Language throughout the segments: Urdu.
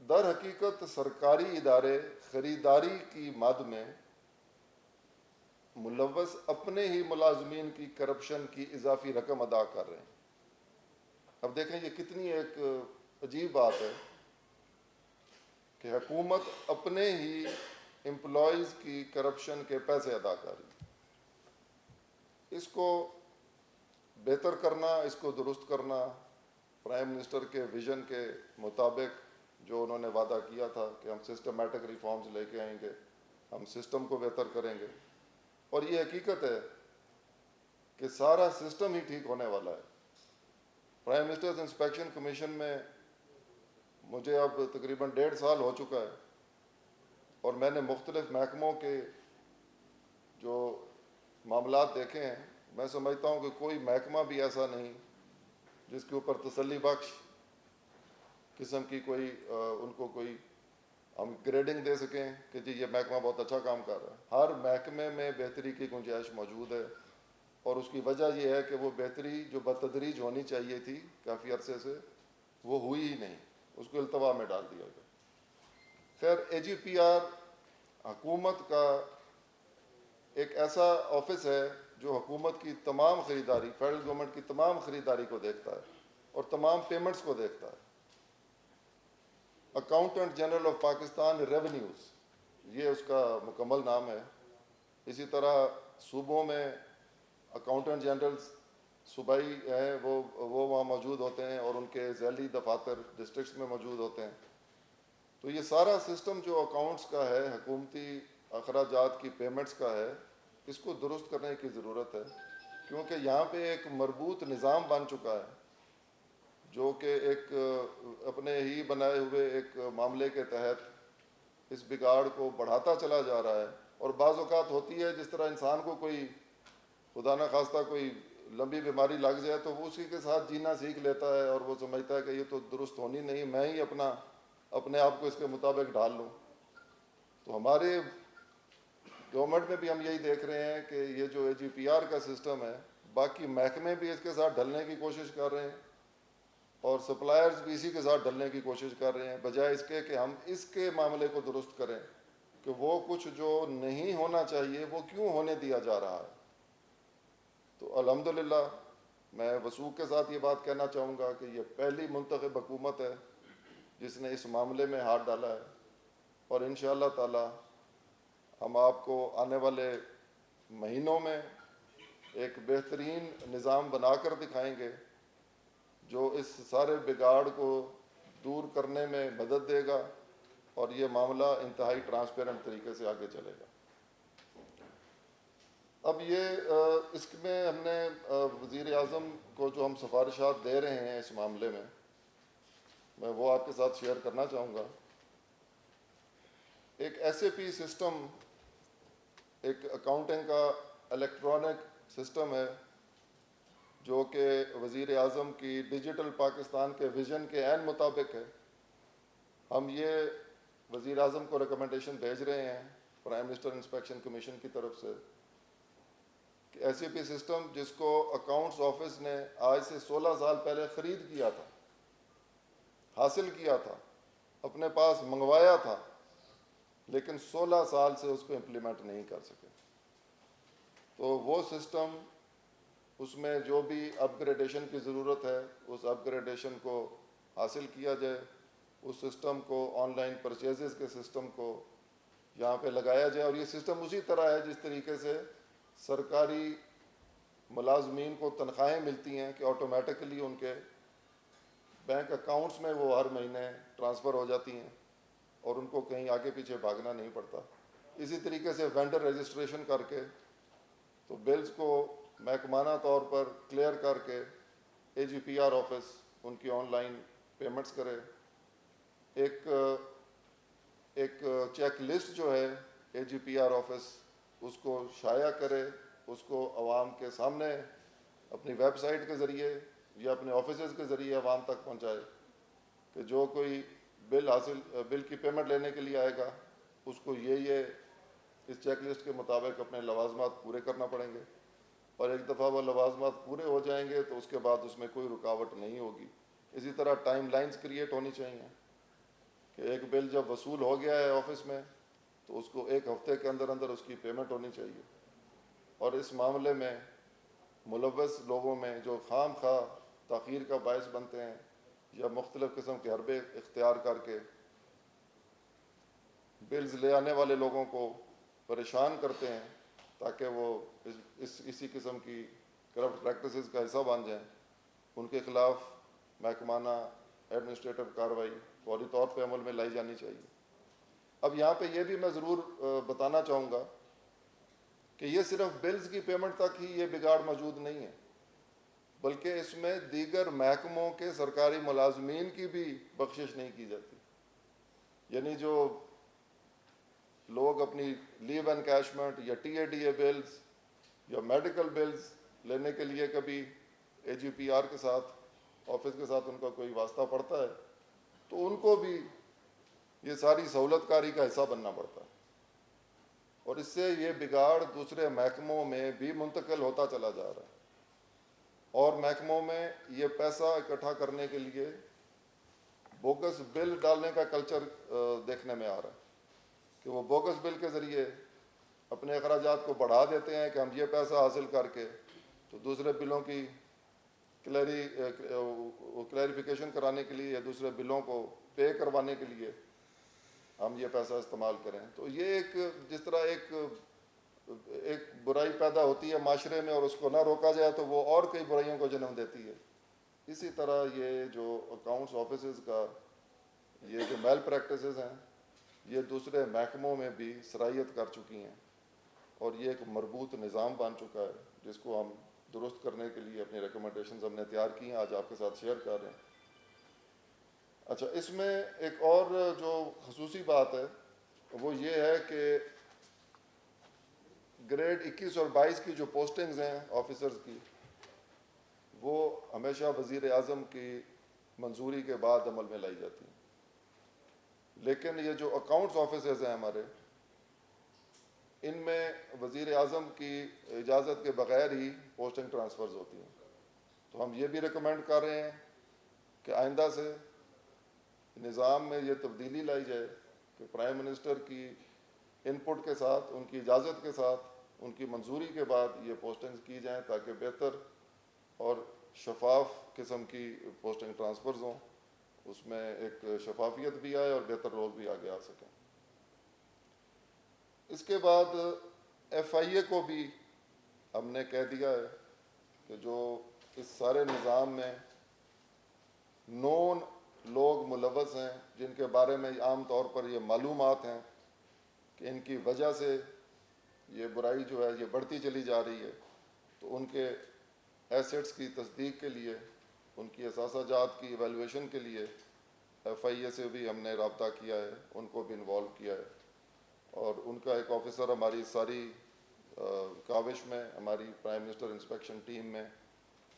در حقیقت سرکاری ادارے خریداری کی مد میں ملوث اپنے ہی ملازمین کی کرپشن کی اضافی رقم ادا کر رہے ہیں۔ اب دیکھیں یہ کتنی ایک عجیب بات ہے کہ حکومت اپنے ہی امپلائیز کی کرپشن کے پیسے ادا کر رہی ہے۔ اس کو بہتر کرنا، اس کو درست کرنا، پرائم منسٹر کے ویژن کے مطابق جو انہوں نے وعدہ کیا تھا کہ ہم سسٹمیٹک ریفارمز لے کے آئیں گے، ہم سسٹم کو بہتر کریں گے، اور یہ حقیقت ہے کہ سارا سسٹم ہی ٹھیک ہونے والا ہے۔ پرائم منسٹرز انسپیکشن کمیشن میں مجھے اب تقریباً 1.5 سال ہو چکا ہے، اور میں نے مختلف محکموں کے جو معاملات دیکھے ہیں، میں سمجھتا ہوں کہ کوئی محکمہ بھی ایسا نہیں جس کے اوپر تسلی بخش قسم کی کوئی ان کو کوئی ہم گریڈنگ دے سکیں کہ جی یہ محکمہ بہت اچھا کام کر رہا ہے۔ ہر محکمے میں بہتری کی گنجائش موجود ہے، اور اس کی وجہ یہ ہے کہ وہ بہتری جو بتدریج ہونی چاہیے تھی کافی عرصے سے، وہ ہوئی ہی نہیں، اس کو التوا میں ڈال دیا گیا۔ خیر، اے جی پی آر حکومت کا ایک ایسا آفس ہے جو حکومت کی تمام خریداری، فیڈرل گورنمنٹ کی تمام خریداری کو دیکھتا ہے اور تمام پیمنٹس کو دیکھتا ہے۔ Accountant general of Pakistan revenues, یہ اس کا مکمل نام ہے۔ اسی طرح صوبوں میں اکاؤنٹنٹ جنرلز صوبائی ہیں، وہ وہاں موجود ہوتے ہیں، اور ان کے ذیلی دفاتر ڈسٹرکٹس میں موجود ہوتے ہیں۔ تو یہ سارا سسٹم جو اکاؤنٹس کا ہے، حکومتی اخراجات کی پیمنٹس کا ہے، اس کو درست کرنے کی ضرورت ہے، کیونکہ یہاں پہ ایک مربوط نظام بن چکا ہے جو کہ ایک اپنے ہی بنائے ہوئے ایک معاملے کے تحت اس بگاڑ کو بڑھاتا چلا جا رہا ہے۔ اور بعض اوقات ہوتی ہے جس طرح انسان کو کوئی خدا نہ خواستہ کوئی لمبی بیماری لگ جائے تو وہ اسی کے ساتھ جینا سیکھ لیتا ہے، اور وہ سمجھتا ہے کہ یہ تو درست ہونی نہیں، میں ہی اپنے آپ کو اس کے مطابق ڈھال لوں۔ تو ہمارے گورنمنٹ میں بھی ہم یہی دیکھ رہے ہیں کہ یہ جو اے جی پی آر کا سسٹم ہے، باقی محکمے بھی اس کے ساتھ ڈھلنے کی کوشش کر رہے ہیں، اور سپلائرز بھی اسی کے ساتھ ڈھلنے کی کوشش کر رہے ہیں، بجائے اس کے کہ ہم اس کے معاملے کو درست کریں کہ وہ کچھ جو نہیں ہونا چاہیے وہ کیوں ہونے دیا جا رہا ہے۔ تو الحمدللہ میں وثوق کے ساتھ یہ بات کہنا چاہوں گا کہ یہ پہلی منتخب حکومت ہے جس نے اس معاملے میں ہاتھ ڈالا ہے، اور انشاءاللہ تعالی ہم آپ کو آنے والے مہینوں میں ایک بہترین نظام بنا کر دکھائیں گے جو اس سارے بگاڑ کو دور کرنے میں مدد دے گا، اور یہ معاملہ انتہائی ٹرانسپیرنٹ طریقے سے آگے چلے گا۔ اب یہ اس میں ہم نے وزیر اعظم کو جو ہم سفارشات دے رہے ہیں اس معاملے میں وہ آپ کے ساتھ شیئر کرنا چاہوں گا۔ ایک ایس اے پی سسٹم، ایک اکاؤنٹنگ کا الیکٹرانک سسٹم ہے جو کہ وزیر اعظم کی ڈیجیٹل پاکستان کے ویژن کے عین مطابق ہے۔ ہم یہ وزیر اعظم کو ریکمنڈیشن بھیج رہے ہیں پرائم منسٹر انسپیکشن کمیشن کی طرف سے کہ ایس ای پی سسٹم جس کو اکاؤنٹس آفس نے آج سے 16 سال پہلے خرید کیا تھا، حاصل کیا تھا، اپنے پاس منگوایا تھا، لیکن 16 سال سے اس کو امپلیمنٹ نہیں کر سکے، تو وہ سسٹم، اس میں جو بھی اپ گریڈیشن کی ضرورت ہے اس اپ گریڈیشن کو حاصل کیا جائے، اس سسٹم کو آن لائن پرچیزز کے سسٹم کو یہاں پہ لگایا جائے، اور یہ سسٹم اسی طرح ہے جس طریقے سے سرکاری ملازمین کو تنخواہیں ملتی ہیں کہ آٹومیٹکلی ان کے بینک اکاؤنٹس میں وہ ہر مہینے ٹرانسفر ہو جاتی ہیں اور ان کو کہیں آگے پیچھے بھاگنا نہیں پڑتا۔ اسی طریقے سے وینڈر رجسٹریشن کر کے تو بلز کو محکمانہ طور پر کلیئر کر کے اے جی پی آر آفس ان کی آن لائن پیمنٹس کرے۔ ایک چیک لسٹ جو ہے اے جی پی آر آفس اس کو شائع کرے، اس کو عوام کے سامنے اپنی ویب سائٹ کے ذریعے یا اپنے آفیسز کے ذریعے عوام تک پہنچائے کہ جو کوئی بل کی پیمنٹ لینے کے لیے آئے گا اس کو یہ اس چیک لسٹ کے مطابق اپنے لوازمات پورے کرنا پڑیں گے، اور ایک دفعہ وہ لوازمات پورے ہو جائیں گے تو اس کے بعد اس میں کوئی رکاوٹ نہیں ہوگی۔ اسی طرح ٹائم لائنز کریٹ ہونی چاہیے کہ ایک بل جب وصول ہو گیا ہے آفس میں تو اس کو ایک ہفتے کے اندر اندر اس کی پیمنٹ ہونی چاہیے، اور اس معاملے میں ملوث لوگوں میں جو خام خواہ تاخیر کا باعث بنتے ہیں یا مختلف قسم کے حربے اختیار کر کے بلز لے آنے والے لوگوں کو پریشان کرتے ہیں تاکہ وہ اسی قسم کی کرپٹ پریکٹسز کا حصہ بن جائیں، ان کے خلاف محکمانہ ایڈمنسٹریٹو کارروائی فوری طور پہ عمل میں لائی جانی چاہیے۔ اب یہاں پہ یہ بھی میں ضرور بتانا چاہوں گا کہ یہ صرف بلز کی پیمنٹ تک ہی یہ بگاڑ موجود نہیں ہے، بلکہ اس میں دیگر محکموں کے سرکاری ملازمین کی بھی بخشش نہیں کی جاتی۔ یعنی جو لوگ اپنی لیو انکیشمنٹ یا T A D A bills یا میڈیکل بلز لینے کے لیے کبھی اے جی پی آر کے ساتھ آفس کے ساتھ ان کا کوئی واسطہ پڑتا ہے تو ان کو بھی یہ ساری سہولت کاری کا حصہ بننا پڑتا ہے، اور اس سے یہ بگاڑ دوسرے محکموں میں بھی منتقل ہوتا چلا جا رہا ہے، اور محکموں میں یہ پیسہ اکٹھا کرنے کے لیے بوگس بل ڈالنے کا کلچر دیکھنے میں آ رہا ہے کہ وہ بوگس بل کے ذریعے اپنے اخراجات کو بڑھا دیتے ہیں کہ ہم یہ پیسہ حاصل کر کے تو دوسرے بلوں کی کلیریفیکیشن کرانے کے لیے یا دوسرے بلوں کو پے کروانے کے لیے ہم یہ پیسہ استعمال کریں۔ تو یہ ایک جس طرح ایک برائی پیدا ہوتی ہے معاشرے میں اور اس کو نہ روکا جائے تو وہ اور کئی برائیوں کو جنم دیتی ہے، اسی طرح یہ جو اکاؤنٹس آفیسز کا یہ جو میل پریکٹسز ہیں یہ دوسرے محکموں میں بھی سرایت کر چکی ہیں، اور یہ ایک مربوط نظام بن چکا ہے جس کو ہم درست کرنے کے لیے اپنی ریکمنڈیشنز ہم نے تیار کی ہیں، آج آپ کے ساتھ شیئر کر رہے ہیں۔ اچھا، اس میں ایک اور جو خصوصی بات ہے وہ یہ ہے کہ گریڈ 21 اور 22 کی جو پوسٹنگز ہیں آفیسرز کی وہ ہمیشہ وزیر اعظم کی منظوری کے بعد عمل میں لائی جاتی ہیں، لیکن یہ جو اکاؤنٹس آفیسرز ہیں ہمارے ان میں وزیر اعظم کی اجازت کے بغیر ہی پوسٹنگ ٹرانسفرز ہوتی ہیں۔ تو ہم یہ بھی ریکمینڈ کر رہے ہیں کہ آئندہ سے نظام میں یہ تبدیلی لائی جائے کہ پرائم منسٹر کی ان پٹ کے ساتھ، ان کی اجازت کے ساتھ، ان کی منظوری کے بعد یہ پوسٹنگز کی جائیں تاکہ بہتر اور شفاف قسم کی پوسٹنگ ٹرانسفرز ہوں، اس میں ایک شفافیت بھی آئے اور بہتر لوگ بھی آگے آ سکیں۔ اس کے بعد ایف آئی اے کو بھی ہم نے کہہ دیا ہے کہ جو اس سارے نظام میں نون لوگ ملوث ہیں جن کے بارے میں عام طور پر یہ معلومات ہیں کہ ان کی وجہ سے یہ برائی جو ہے یہ بڑھتی چلی جا رہی ہے، تو ان کے ایسٹس کی تصدیق کے لیے، ان کی اثاثہ جات کی ایویلویشن کے لیے ایف آئی اے سے بھی ہم نے رابطہ کیا ہے، ان کو بھی انوالو کیا ہے، اور ان کا ایک آفیسر ہماری ساری کاوش میں، ہماری پرائم منسٹر انسپیکشن ٹیم میں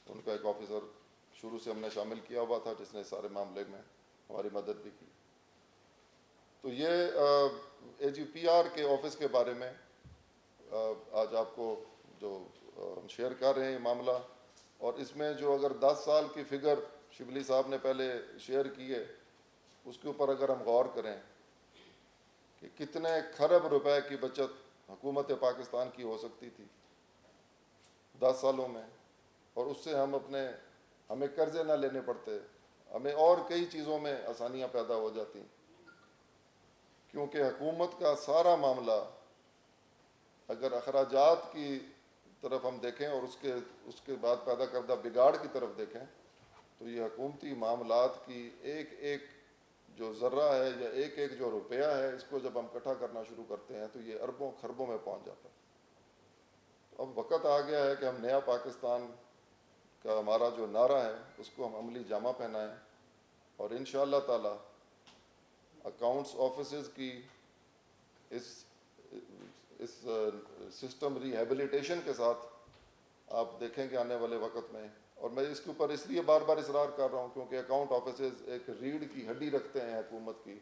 ان کا ایک آفیسر شروع سے ہم نے شامل کیا ہوا تھا جس نے سارے معاملے میں ہماری مدد بھی کی۔ تو یہ اے جی پی آر کے آفس کے بارے میں آج آپ کو جو ہم شیئر کر رہے ہیں یہ معاملہ، اور اس میں جو اگر 10 سال کی فگر شبلی صاحب نے پہلے شیئر کی ہے اس کے اوپر اگر ہم غور کریں کہ کتنے کھرب روپے کی بچت حکومت پاکستان کی ہو سکتی تھی 10 سالوں میں، اور اس سے ہمیں قرضے نہ لینے پڑتے، ہمیں اور کئی چیزوں میں آسانیاں پیدا ہو جاتی، کیونکہ حکومت کا سارا معاملہ اگر اخراجات کی طرف ہم دیکھیں اور اس کے بعد پیدا کردہ بگاڑ کی طرف دیکھیں تو یہ حکومتی معاملات کی ایک ایک جو ذرہ ہے یا ایک ایک جو روپیہ ہے اس کو جب ہم اکٹھا کرنا شروع کرتے ہیں تو یہ اربوں خربوں میں پہنچ جاتا ہے۔ اب وقت آ گیا ہے کہ ہم نیا پاکستان کا ہمارا جو نعرہ ہے اس کو ہم عملی جامہ پہنائیں، اور انشاءاللہ تعالی اکاؤنٹس آفیسز کی اس سسٹم ریہیبلیٹیشن کے ساتھ آپ دیکھیں کہ آنے والے وقت میں، اور میں اس کے اوپر اس لیے بار بار اصرار کر رہا ہوں کیونکہ اکاؤنٹ آفیسز ایک ریڑھ کی ہڈی رکھتے ہیں حکومت کی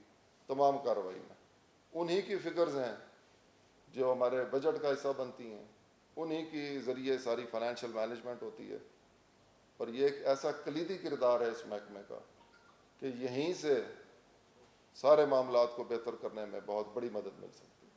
تمام کارروائی میں، انہی کی فگرز ہیں جو ہمارے بجٹ کا حصہ بنتی ہیں، انہی کے ذریعے ساری فائنینشیل مینجمنٹ ہوتی ہے، اور یہ ایک ایسا کلیدی کردار ہے اس محکمے کا کہ یہیں سے سارے معاملات کو بہتر کرنے میں بہت بڑی مدد مل سکتی ہے۔